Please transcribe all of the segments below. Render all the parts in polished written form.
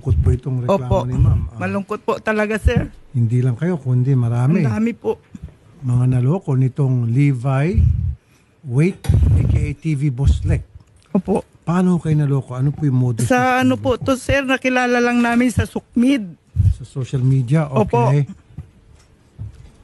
malungkot po itong reklamo Opo. ni ma'am. Malungkot po talaga, sir. Hindi lang kayo, kundi marami. Ang dami po. Mga naloko nitong Levi Wait, aka TV Boss Lek. Opo. Paano kayo naloko? Ano po yung modus? Sa ano po to, sir, nakilala lang namin sa Sukmid. Sa social media? Okay. Opo.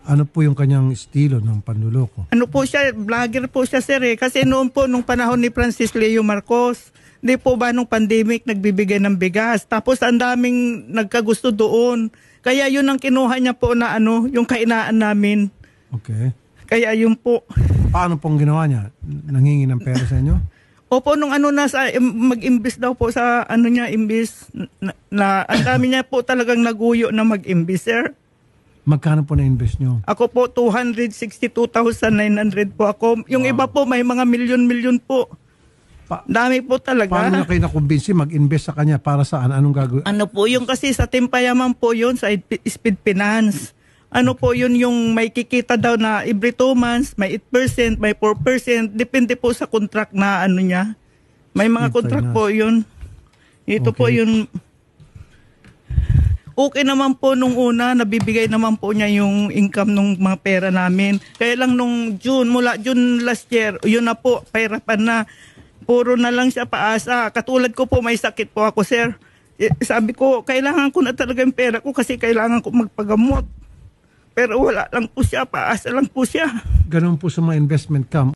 Ano po yung kanyang estilo ng panluloko? Ano po siya, vlogger po siya, sir, eh. Kasi noon po, nung panahon ni Francis Leo Marcos, di po ba nung pandemic nagbibigay ng bigas. Tapos ang daming nagkagusto doon. Kaya yun ang kinuha niya po na ano, yung kainaan namin. Okay. Kaya yun po. Paano pong ginawa niya? Nanghingi ng pera sa inyo? Opo, nung ano nasa mag-imbis daw po sa ano niya, imbis na ang dami niya po talagang naguyo na mag-imbis, sir. Magkano po na-invest nyo? Ako po 262,900 po ako. Yung iba po may mga milyon-milyon po. Dami po talaga. Paano na kayo nakumbinsi mag-invest sa kanya? Para saan? Anong gagawin? Ano po yung kasi sa Timpayaman po yun sa Speed Finance. Ano po yun yung may kikita daw na every 2 months, may 8%, may 4%. Depende po sa contract na ano niya. May mga Speed contract Finance. po yun. Ito po Okay. yun. Okay naman po nung una, nabibigay naman po niya yung income ng mga pera namin. Kaya lang nung June, mula June last year, yun na po, pahirapan na. Puro na lang siya paasa. Katulad ko po, may sakit po ako, sir. Sabi ko, kailangan ko na talaga yung pera ko kasi kailangan ko magpagamot. Pero wala lang po siya, paasa lang po siya. Ganun po sa mga investment cam.